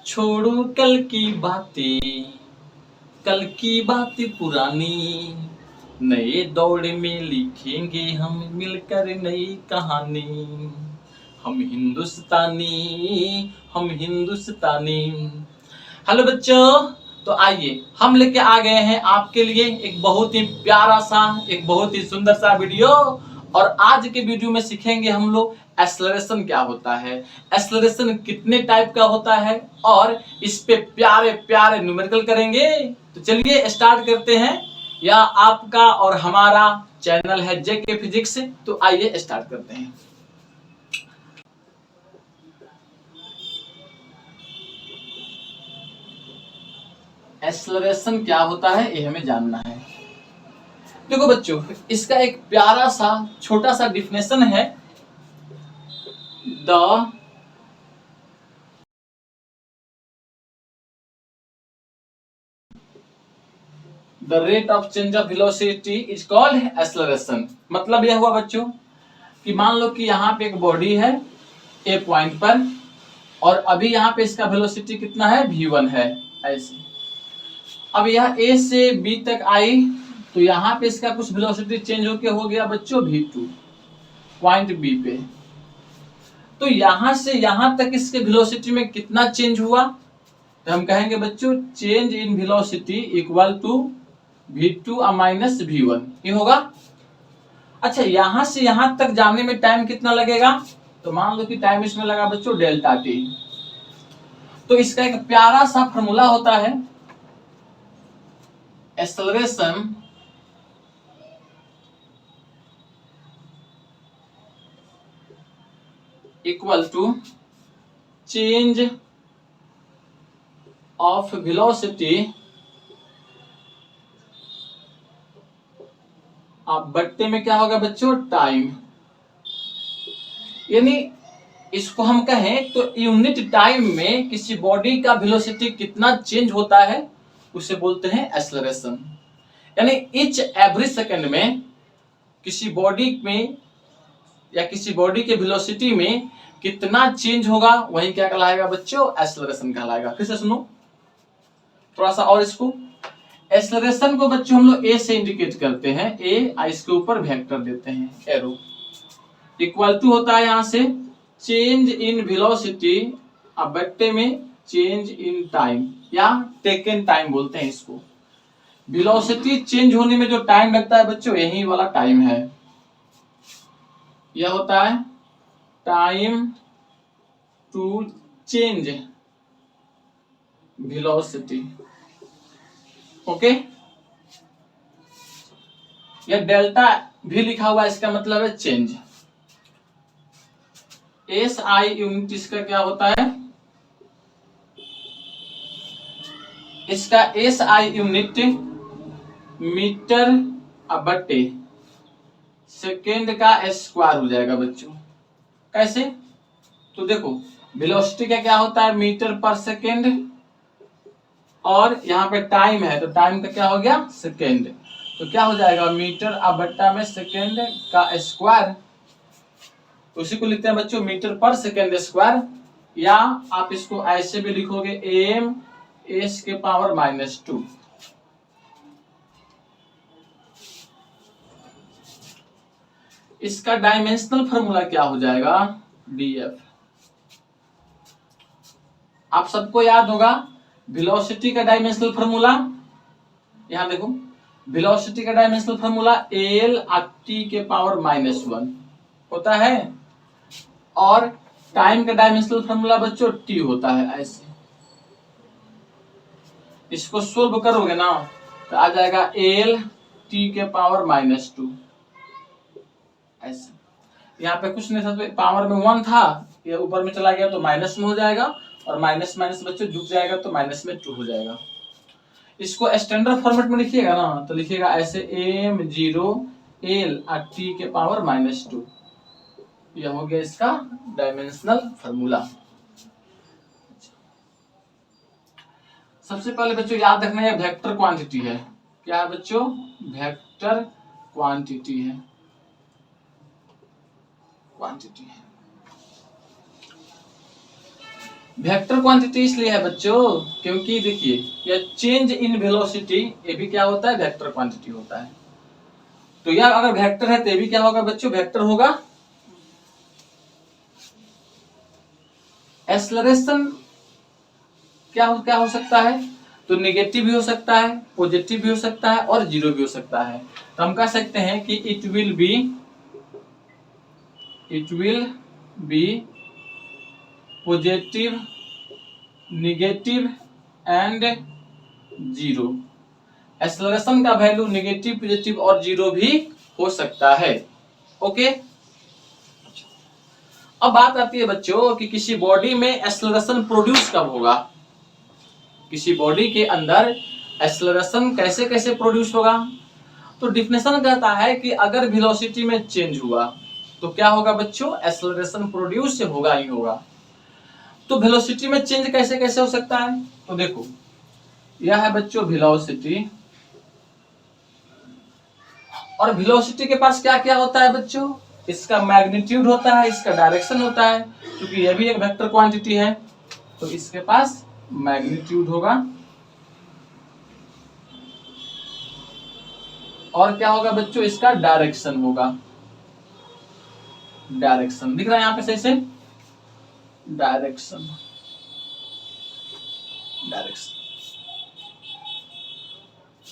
छोड़ो कल की बातें पुरानी, नए दौर में लिखेंगे हम मिलकर नई कहानी। हम हिंदुस्तानी। हेलो बच्चों, तो आइए हम लेके आ गए हैं आपके लिए एक बहुत ही प्यारा सा, एक बहुत ही सुंदर सा वीडियो। और आज के वीडियो में सीखेंगे हम लोग एक्सेलरेशन क्या होता है, एक्सेलरेशन कितने टाइप का होता है, और इस पे प्यारे प्यारे न्यूमेरिकल करेंगे। तो चलिए स्टार्ट करते हैं। यह आपका और हमारा चैनल है जेके फिजिक्स। तो आइए स्टार्ट करते हैं। एक्सेलरेशन क्या होता है ये हमें जानना है। देखो बच्चों, इसका एक प्यारा सा छोटा सा डिफिनेशन है। The rate of change of velocity is called acceleration. मतलब यह हुआ बच्चों कि मान लो कि यहाँ पे एक बॉडी है ए पॉइंट पर, और अभी यहाँ पे इसका वेलोसिटी कितना है, v1 है। ऐसे अब यह ए से बी तक आई, तो यहाँ पे इसका कुछ वेलोसिटी चेंज होके हो गया बच्चों v2 पॉइंट बी पे। तो यहां से यहां तक इसके वेलोसिटी में कितना चेंज हुआ, तो हम कहेंगे बच्चों change in velocity equal to v2 minus v1। ये होगा। अच्छा, यहां से यहां तक जाने में टाइम कितना लगेगा, तो मान लो कि टाइम इसमें लगा बच्चों डेल्टा टी। तो इसका एक प्यारा सा फॉर्मूला होता है, acceleration equal to change of velocity अब बट्टे में क्या होगा बच्चों, टाइम। यानी इसको हम कहें तो यूनिट टाइम में किसी बॉडी का वेलोसिटी कितना चेंज होता है उसे बोलते हैं एक्सेलरेशन। यानी ईच एवरी सेकंड में किसी बॉडी में या किसी बॉडी के वेलोसिटी में कितना चेंज होगा वही क्या कहलाएगा बच्चों, एक्सेलरेशन कहलाएगा। फिर से सुनो थोड़ा सा और इसको। एक्सेलरेशन को बच्चों हम लोग ए से इंडिकेट करते हैं, ए इसके ऊपर वेक्टर देते हैं एरो। इक्वल टू होता है यहां से चेंज इन वेलोसिटी अब बट्टे में चेंज इन टाइम या टेकन टाइम बोलते हैं इसको। वेलोसिटी चेंज होने में जो टाइम लगता है बच्चों यही वाला टाइम है, यह होता है time to change velocity. Okay, यह डेल्टा भी लिखा हुआ है, इसका मतलब है चेंज। एस आई यूनिट इसका क्या होता है, इसका एस आई यूनिट मीटर बट्टे सेकेंड का स्क्वायर हो जाएगा बच्चों। कैसे, तो देखो वेलोसिटी का क्या होता है मीटर पर सेकेंड, और यहाँ पे टाइम है तो टाइम का क्या हो गया सेकेंड, तो क्या हो जाएगा मीटर बट्टा में सेकेंड का स्क्वायर। उसी को लिखते हैं बच्चों मीटर पर सेकेंड स्क्वायर, या आप इसको ऐसे भी लिखोगे एम एस के पावर -2। इसका डायमेंशनल फॉर्मूला क्या हो जाएगा, डीएफ। आप सबको याद होगा वेलोसिटी का डायमेंशनल फॉर्मूला, यहां देखो वेलोसिटी का डायमेंशनल फॉर्मूला एल टी के पावर -1 होता है, और टाइम का डायमेंशनल फॉर्मूला बच्चों टी होता है। ऐसे इसको सोल्व करोगे ना तो आ जाएगा एल टी के पावर -2। ऐसे यहाँ पे कुछ नहीं था तो पावर में 1 था, ये ऊपर में चला गया तो माइनस में हो जाएगा, और माइनस माइनस बच्चों जुड़ जाएगा तो माइनस में 2 हो जाएगा। इसको स्टैंडर्ड फॉर्मेट में लिखिएगा ना तो लिखिएगा ऐसे m0 l t के पावर -2। यह हो गया इसका डायमेंशनल फॉर्मूला। सबसे पहले बच्चों याद रखना है वेक्टर क्वांटिटी है। क्या है बच्चों, वेक्टर क्वांटिटी है, क्वांटिटी है। वेक्टर क्वांटिटी इसलिए है बच्चों क्योंकि देखिए यह चेंज इन वेलोसिटी ये भी क्या होता है, वेक्टर क्वांटिटी होता है। तो यह अगर वेक्टर है तो ये भी क्या होगा बच्चों, वेक्टर होगा। एक्सेलरेशन क्या हो सकता है, तो नेगेटिव भी हो सकता है, पॉजिटिव भी हो सकता है और जीरो भी हो सकता है। तो हम कह सकते हैं कि it will be positive, negative and zero. Acceleration का वैल्यू नेगेटिव, पॉजिटिव और जीरो भी हो सकता है। ओके, अब बात आती है बच्चों कि किसी बॉडी में एक्सेलरेशन प्रोड्यूस कब होगा, किसी बॉडी के अंदर एक्सेलरेशन कैसे कैसे प्रोड्यूस होगा। तो डिफिनेशन कहता है कि अगर वेलोसिटी में चेंज हुआ तो क्या होगा बच्चों, एक्सेलरेशन प्रोड्यूस होगा ही होगा। तो वेलोसिटी में चेंज कैसे कैसे हो सकता है, तो देखो यह है बच्चों वेलोसिटी, और वेलोसिटी के पास क्या क्या होता है बच्चों, इसका मैग्नीट्यूड होता है, इसका डायरेक्शन होता है, क्योंकि यह भी एक वेक्टर क्वांटिटी है तो इसके पास मैग्नीट्यूड होगा, और क्या होगा बच्चों, इसका डायरेक्शन होगा। डायरेक्शन दिख रहा है यहाँ पे सही से, डायरेक्शन डायरेक्शन।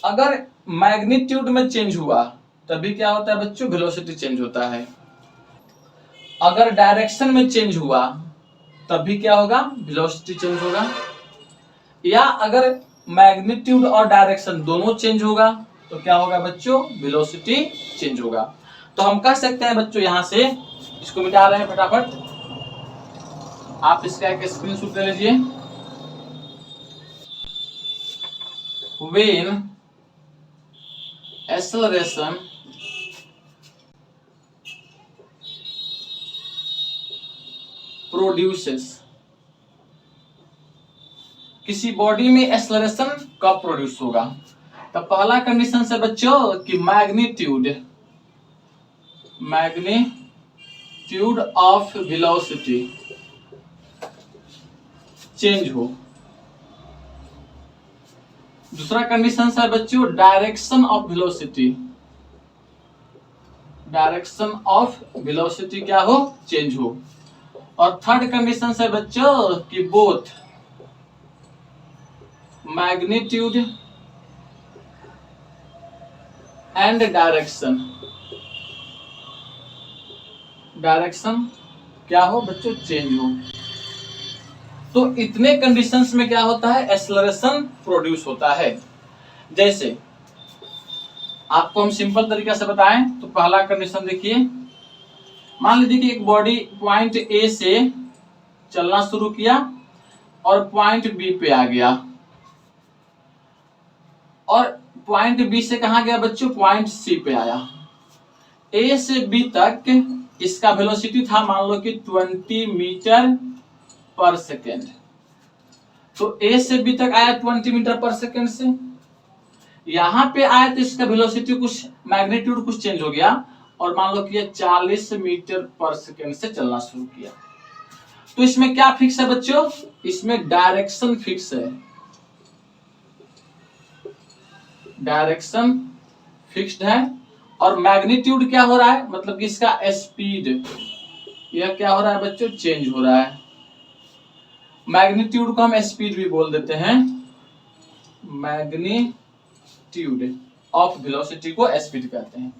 अगर मैग्नीट्यूड में चेंज हुआ तभी क्या होता है बच्चों, वेलोसिटी चेंज होता है। अगर डायरेक्शन में चेंज हुआ तब भी क्या होगा, वेलोसिटी चेंज होगा। या अगर मैग्नीट्यूड और डायरेक्शन दोनों चेंज होगा तो क्या होगा बच्चों, वेलोसिटी चेंज होगा। तो हम कह सकते हैं बच्चों, यहां से इसको मिटा रहे हैं फटाफट, आप इसका एक स्क्रीनशॉट ले लीजिए। When acceleration produces, किसी बॉडी में एक्सेलरेशन कब प्रोड्यूस होगा, तो पहला कंडीशन से बच्चों कि मैग्नीट्यूड ऑफ वेलोसिटी चेंज हो। दूसरा कंडीशन है बच्चों डायरेक्शन ऑफ वेलोसिटी क्या हो, चेंज हो। और थर्ड कंडीशन है बच्चों कि बोथ मैग्नीट्यूड एंड डायरेक्शन क्या हो बच्चों, चेंज हो। तो इतने कंडीशंस में क्या होता है, एक्सेलरेशन प्रोड्यूस होता है। जैसे आपको हम सिंपल तरीका से बताएं तो पहला कंडीशन देखिए, मान लीजिए कि एक बॉडी पॉइंट ए से चलना शुरू किया और पॉइंट बी पे आ गया, और पॉइंट बी से कहां गया बच्चों, पॉइंट सी पे आया। ए से बी तक इसका वेलोसिटी था मान लो कि 20 मीटर पर सेकेंड। तो ए से बी तक आया 20 मीटर पर सेकेंड से, यहां पे आया तो इसका वेलोसिटी कुछ मैग्नीट्यूड कुछ चेंज हो गया, और मान लो कि 40 मीटर पर सेकेंड से चलना शुरू किया। तो इसमें क्या फिक्स है बच्चों, इसमें डायरेक्शन फिक्स है, डायरेक्शन फिक्स्ड है। और मैग्नीट्यूड क्या हो रहा है, मतलब कि इसका स्पीड यह क्या हो रहा है बच्चों, चेंज हो रहा है। मैग्नीट्यूड को हम स्पीड भी बोल देते हैं, मैग्नीट्यूड ऑफ वेलोसिटी को स्पीड कहते हैं।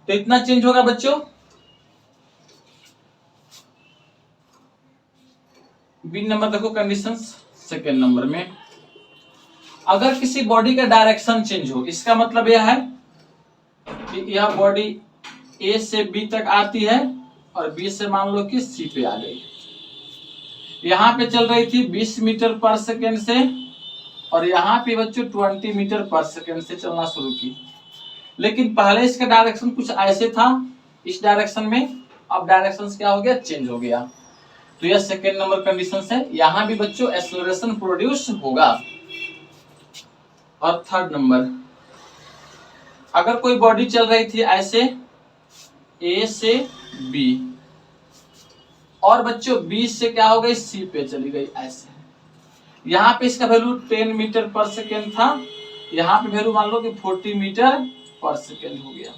तो इतना चेंज होगा बच्चों। बी नंबर देखो कंडीशंस, सेकेंड नंबर में अगर किसी बॉडी का डायरेक्शन चेंज हो, इसका मतलब यह है कि यह बॉडी ए से बी तक आती है और बी से मान लो कि सी पे आ गई। यहां पे चल रही थी 20 मीटर पर सेकेंड से, और यहां पे बच्चों 20 मीटर पर सेकेंड से चलना शुरू की। लेकिन पहले इसका डायरेक्शन कुछ ऐसे था इस डायरेक्शन में, अब डायरेक्शन क्या हो गया, चेंज हो गया। तो यह सेकेंड नंबर कंडीशन है, यहां भी बच्चों एक्सेलरेशन प्रोड्यूस होगा। और थर्ड नंबर, अगर कोई बॉडी चल रही थी ऐसे ए से बी और बच्चों 20 से क्या हो गई, सी पे चली गई ऐसे। यहाँ पे इसका वैल्यू 10 मीटर पर सेकेंड था, यहाँ पे वैल्यू मान लो कि 40 मीटर पर सेकेंड हो गया।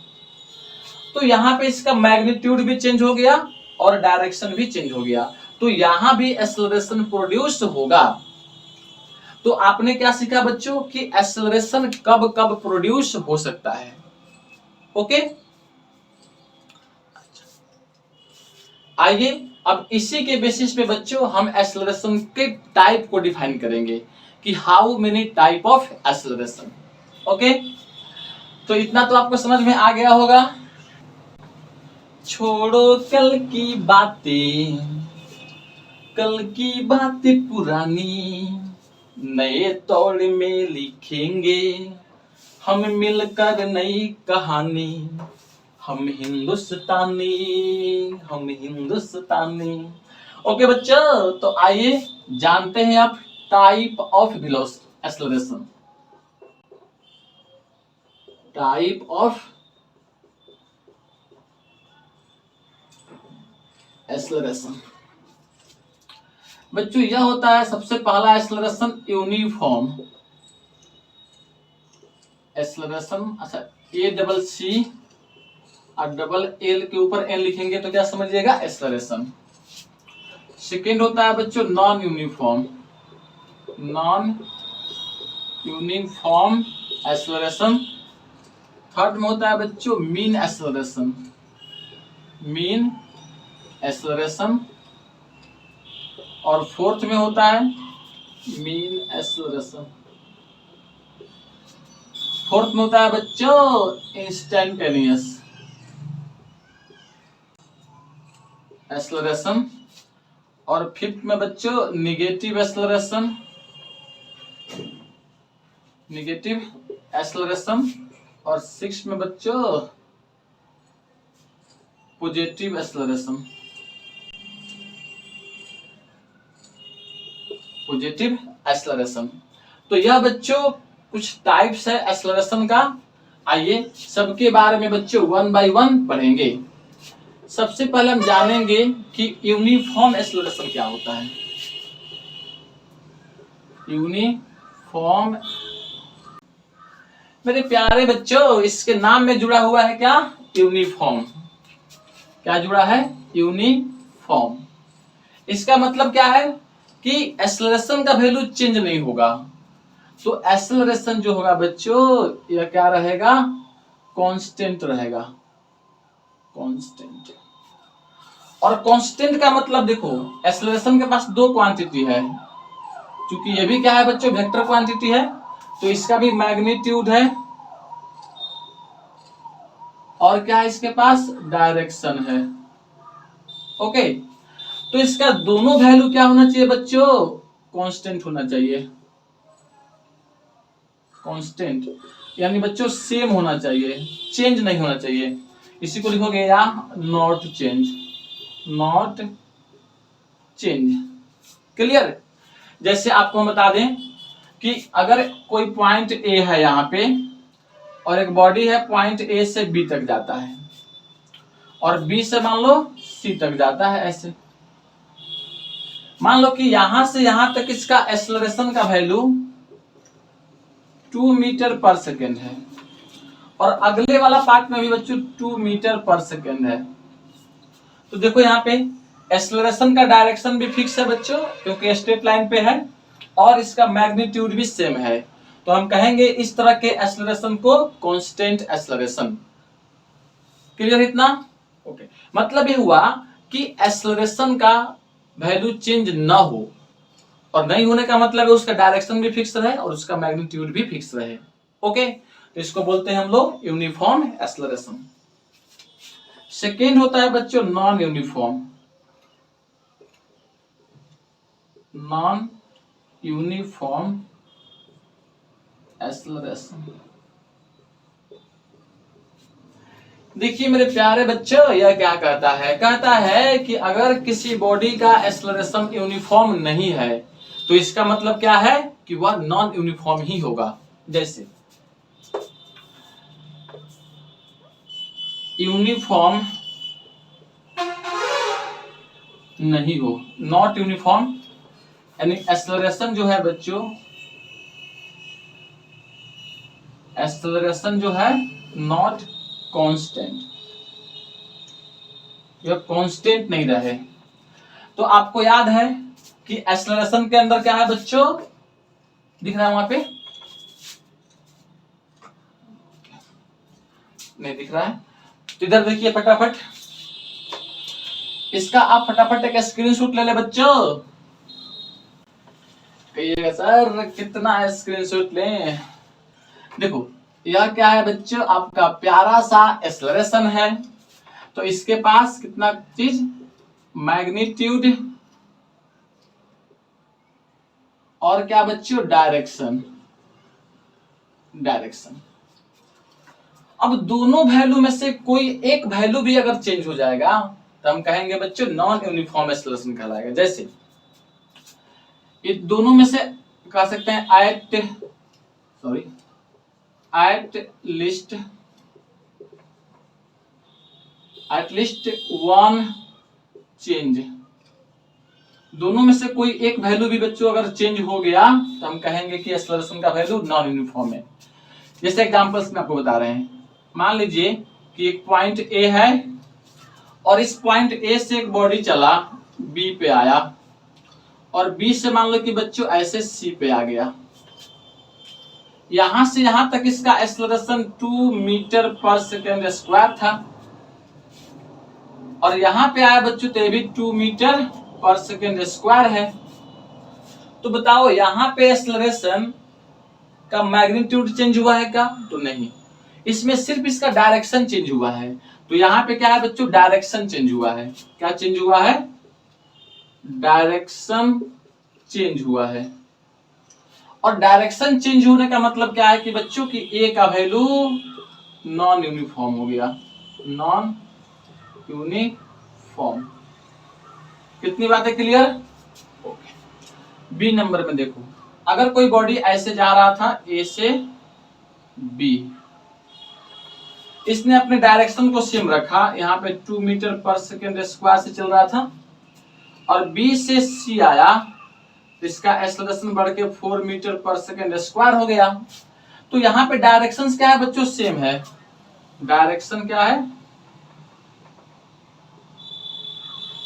तो यहाँ पे इसका मैग्नीट्यूड भी चेंज हो गया और डायरेक्शन भी चेंज हो गया, तो यहाँ भी एक्सेलरेशन प्रोड्यूस होगा। तो आपने क्या सीखा बच्चों कि एक्सेलरेशन कब कब प्रोड्यूस हो सकता है। ओके, आइए अब इसी के बेसिस पे बच्चों हम एक्सेलरेशन के टाइप को डिफाइन करेंगे कि how many type of acceleration. Okay, तो इतना तो आपको समझ में आ गया होगा। छोड़ो कल की बातें, कल की बातें पुरानी, नए तौर में लिखेंगे हम मिलकर नई कहानी। हम हिंदुस्तानी, हम हिंदुस्तानी। ओके बच्चों, तो आइए जानते हैं आप type of velocity acceleration. Type of acceleration बच्चों यह होता है सबसे पहला एक्सेलरेशन यूनिफॉर्म एक्सेलरेशन। अच्छा, ए डबल सी और डबल एल के ऊपर एन लिखेंगे तो क्या समझिएगा, एक्सेलरेशन। सेकेंड होता है बच्चों non uniform, non uniform acceleration. Third में होता है बच्चों मीन एक्सेलरेशन, मीन एक्सेलरेशन। और फोर्थ में होता है मीन एक्सेलरेशन। फोर्थ में होता है बच्चों इंस्टेंटेनियस एक्सेलरेशन। और फिफ्थ में बच्चों निगेटिव एक्सेलरेशन, निगेटिव एक्सेलरेशन। और सिक्स में बच्चों पॉजिटिव एक्सेलरेशन, पॉजिटिव एक्सेलरेशन। तो यह बच्चों कुछ टाइप्स है एक्सेलरेशन का। आइए सबके बारे में बच्चों वन बाय वन पढ़ेंगे। सबसे पहले हम जानेंगे कि यूनिफॉर्म एक्सेलरेशन क्या होता है। यूनिफॉर्म मेरे प्यारे बच्चों इसके नाम में जुड़ा हुआ है क्या, यूनिफॉर्म। क्या जुड़ा है, यूनिफॉर्म। इसका मतलब क्या है कि एक्सेलरेशन का वैल्यू चेंज नहीं होगा। तो एक्सेलरेशन जो होगा बच्चों यह क्या रहेगा, कांस्टेंट रहेगा, कांस्टेंट। और कांस्टेंट का मतलब देखो एक्सेलरेशन के पास दो क्वांटिटी है, क्योंकि ये भी क्या है बच्चों वेक्टर क्वांटिटी है, तो इसका भी मैग्नीट्यूड है और क्या है इसके पास डायरेक्शन है। ओके, तो इसका दोनों वैल्यू क्या होना चाहिए बच्चों, कांस्टेंट होना चाहिए, कांस्टेंट। यानी बच्चों सेम होना चाहिए, चेंज नहीं होना चाहिए। इसी को लिखोगे या not change, not change. Clear. जैसे आपको हम बता दें कि अगर कोई पॉइंट ए है यहाँ पे और एक बॉडी है पॉइंट ए से बी तक जाता है और बी से मान लो सी तक जाता है ऐसे। मान लो कि यहां से यहां तक इसका एक्सेलरेशन का वैल्यू 2 मीटर पर सेकेंड है और अगले वाला पार्ट में भी बच्चों 2 मीटर पर सेकेंड है। तो देखो यहाँ पे एक्सेलरेशन का डायरेक्शन भी फिक्स है बच्चों क्योंकि स्ट्रेट लाइन पे है और इसका मैग्नीट्यूड भी सेम है। तो हम कहेंगे इस तरह के एक्सेलरेशन को कांस्टेंट एक्सेलरेशन। क्लियर इतना। ओके, मतलब ये हुआ कि एक्सेलरेशन का वैल्यू चेंज ना हो और नहीं होने का मतलब है उसका डायरेक्शन भी फिक्स रहे और उसका मैग्नीट्यूड भी फिक्स रहे। ओके, तो इसको बोलते हैं हम लोग यूनिफॉर्म एक्सेलरेशन। सेकेंड होता है बच्चों non uniform, non uniform acceleration. देखिए मेरे प्यारे बच्चों यह क्या कहता है कि अगर किसी बॉडी का एक्सेलरेशन यूनिफॉर्म नहीं है तो इसका मतलब क्या है कि वह नॉन यूनिफॉर्म ही होगा। जैसे यूनिफॉर्म नहीं हो, नॉट यूनिफॉर्म, यानी एक्सेलरेशन जो है बच्चों, एक्सेलरेशन जो है नॉट कांस्टेंट, यह कांस्टेंट नहीं रहे। तो आपको याद है कि एक्सेलरेशन के अंदर क्या है बच्चों, दिख रहा है वहां पे, नहीं दिख रहा है तो इधर देखिए फटाफट, इसका आप फटाफट एक स्क्रीनशॉट ले ले बच्चों। कहिएगा सर कितना स्क्रीनशॉट लें। देखो यह क्या है बच्चों, आपका प्यारा सा एक्सेलरेशन है, तो इसके पास कितना चीज, मैग्नीट्यूड और क्या बच्चों, डायरेक्शन, डायरेक्शन। अब दोनों वैल्यू में से कोई एक वैल्यू भी अगर चेंज हो जाएगा तो हम कहेंगे बच्चों नॉन यूनिफॉर्म एक्सेलरेशन कहलाएगा। जैसे ये दोनों में से कह सकते हैं एट लीस्ट वन चेंज, दोनों में से कोई एक वैल्यू भी बच्चों अगर चेंज हो गया तो हम कहेंगे कि एक्सेलरेशन का वैल्यू नॉन यूनिफॉर्म है। जैसे एग्जांपल्स में आपको बता रहे हैं, मान लीजिए कि एक पॉइंट ए है और इस पॉइंट ए से एक बॉडी चला बी पे आया और बी से मान लो कि बच्चों ऐसे सी पे आ गया, यहां से यहां तक इसका एक्सेलरेशन 2 मीटर पर सेकेंड स्क्वायर था और यहां पे आया बच्चों तो भी 2 मीटर पर सेकेंड स्क्वायर है। तो बताओ यहां पे एक्सेलरेशन का मैग्नीट्यूड चेंज हुआ है क्या, तो नहीं, इसमें सिर्फ इसका डायरेक्शन चेंज हुआ है। तो यहां पे क्या है बच्चों, डायरेक्शन चेंज हुआ है। क्या चेंज हुआ है, डायरेक्शन चेंज हुआ है। और डायरेक्शन चेंज होने का मतलब क्या है कि बच्चों की ए का वैल्यू नॉन यूनिफॉर्म हो गया, नॉन यूनिफॉर्म। कितनी बातें क्लियर? बी नंबर में देखो, अगर कोई बॉडी ऐसे जा रहा था ए से बी, इसने अपने डायरेक्शन को सेम रखा, यहाँ पे 2 मीटर पर सेकेंड स्क्वायर से चल रहा था और बी से सी आया, इसका एक्सेलरेशन बढ़ के 4 मीटर पर सेकेंड स्क्वायर हो गया। तो यहाँ पे डायरेक्शन क्या है बच्चों, सेम है। डायरेक्शन क्या है,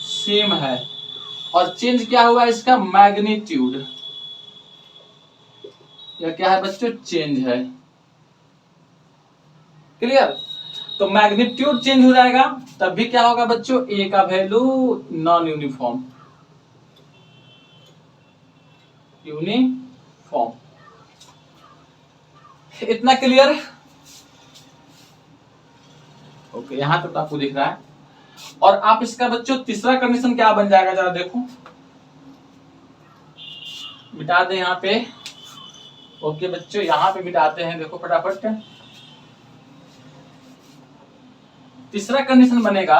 सेम है। और चेंज क्या हुआ, इसका मैग्नीट्यूड, यह क्या है बच्चों, चेंज है। क्लियर? तो मैग्नीट्यूड चेंज हो जाएगा तब भी क्या होगा बच्चों, ए का वैल्यू नॉन यूनिफॉर्म, यूनिफॉर्म। इतना क्लियर? ओके, यहां तक तो आपको दिख रहा है। और आप इसका बच्चों तीसरा कंडीशन क्या बन जाएगा, जरा देखो, मिटा दे यहाँ पे। ओके बच्चों, यहाँ पे मिटाते हैं, देखो फटाफट। तीसरा कंडीशन बनेगा,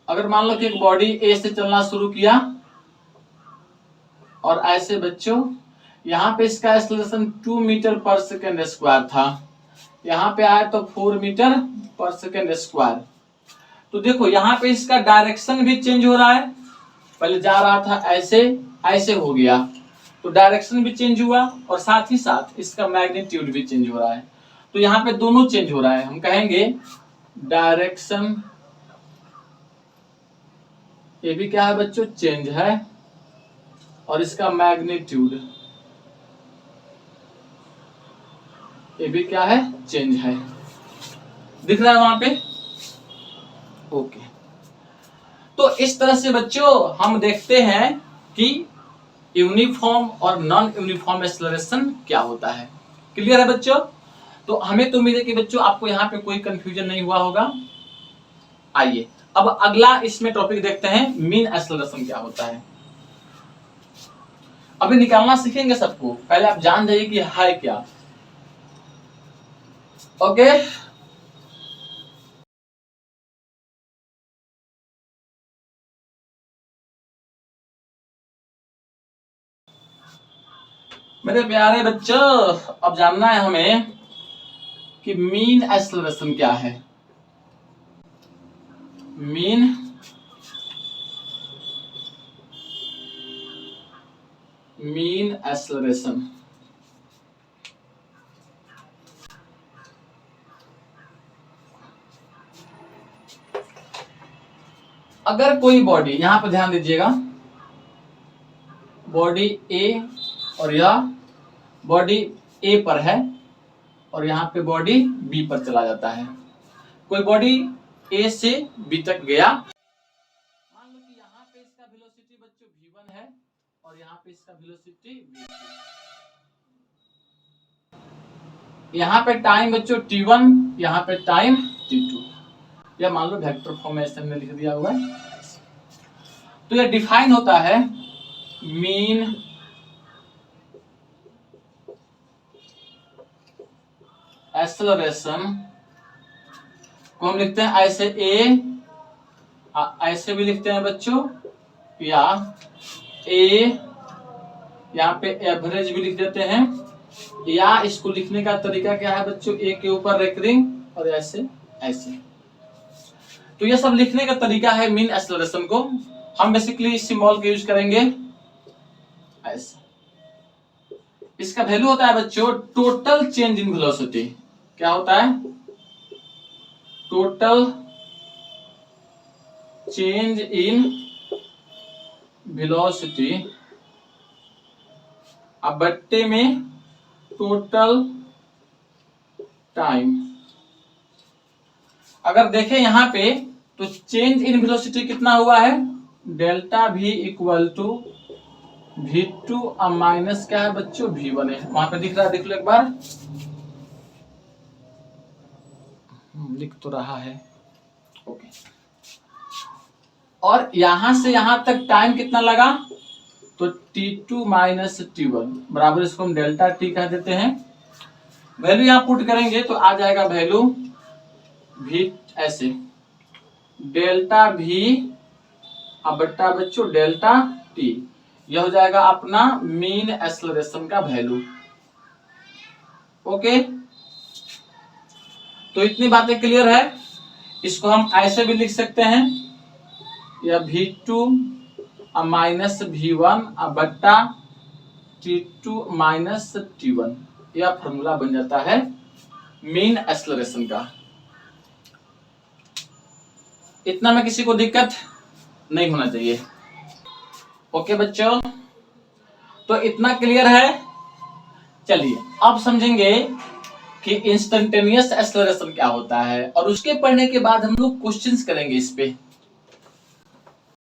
अगर मान लो कि एक बॉडी ए से चलना शुरू किया और ऐसे बच्चों यहाँ पे इसका एक्सेलरेशन 2 मीटर पर सेकेंड स्क्वायर था, यहाँ पे आया तो 4 मीटर पर सेकेंड स्क्वायर। तो देखो यहाँ पे इसका डायरेक्शन भी चेंज हो रहा है, पहले जा रहा था ऐसे, ऐसे हो गया, तो डायरेक्शन भी चेंज हुआ और साथ ही साथ इसका मैग्नीट्यूड भी चेंज हो रहा है। तो यहाँ पे दोनों चेंज हो रहा है, हम कहेंगे डायरेक्शन, ये भी क्या है बच्चों, चेंज है, और इसका मैग्नीट्यूड ये भी क्या है, चेंज है। दिख रहा है वहां पे? ओके। तो इस तरह से बच्चों हम देखते हैं कि यूनिफॉर्म और नॉन यूनिफॉर्म एक्सेलरेशन क्या होता है। क्लियर है बच्चों? तो हमें तो उम्मीद है कि बच्चों आपको यहाँ पे कोई कंफ्यूजन नहीं हुआ होगा। आइए अब अगला इसमें टॉपिक देखते हैं, मीन एक्सेलरेशन क्या होता है। अभी निकालना सीखेंगे सबको, पहले आप जान जाइए कि है क्या। ओके, मेरे प्यारे बच्चों, अब जानना है हमें कि मीन एक्सेलरेशन क्या है। Mean acceleration. अगर कोई बॉडी, यहां पर ध्यान दीजिएगा, बॉडी ए और यह बॉडी ए पर है और यहाँ पे बॉडी बी पर चला जाता है, कोई बॉडी ए से बी तक गया, मान लो कि यहाँ पे इसका वेलोसिटी बच्चों v1 है और यहाँ पे इसका वेलोसिटी v2, यहाँ पे टाइम बच्चों t1, यहाँ पे टाइम t2, या मान लो वेक्टर फॉर्मेशन में लिख दिया हुआ है। तो यह डिफाइन होता है मीन एक्सेलरेशन को हम लिखते हैं ऐसे ऐसे भी लिखते हैं बच्चों, या ए, यहाँ पे एवरेज भी लिख देते हैं, या इसको लिखने का तरीका क्या है बच्चों, ए के ऊपर रेकरिंग और ऐसे ऐसे। तो ये सब लिखने का तरीका है मीन एक्सेलरेशन को। हम बेसिकली इस सिंबल का यूज करेंगे ऐसे। इसका वैल्यू होता है बच्चों टोटल चेंज इन वेलोसिटी। क्या होता है? टोटल चेंज इन वेलोसिटी अब बट्टे में टोटल टाइम। अगर देखें यहां पे तो चेंज इन वेलोसिटी कितना हुआ है, delta v equal to v2 अब माइनस क्या है बच्चों v1 है। वहां पे दिख रहा है, देख लो एक बार, लिख तो रहा है, ओके। और यहां से यहां तक टाइम कितना लगा, तो t2 माइनस t1 बराबर, इसको हम डेल्टा t कह देते हैं। वैल्यू यहां पुट करेंगे तो आ जाएगा वैल्यू v ऐसे, डेल्टा v अब बट्टा बच्चों डेल्टा t, यह हो जाएगा अपना मीन एक्सेलरेशन का वैल्यू। ओके, तो इतनी बातें क्लियर है। इसको हम ऐसे भी लिख सकते हैं, या v2 माइनस v1 बट्टा t2 माइनस t1, यह फॉर्मूला बन जाता है मीन एक्सेलरेशन का। इतना में किसी को दिक्कत नहीं होना चाहिए। ओके बच्चों, तो इतना क्लियर है। चलिए अब समझेंगे कि इंस्टेंटेनियस एक्सेलरेशन क्या होता है, और उसके पढ़ने के बाद हम लोग क्वेश्चंस करेंगे इस पे।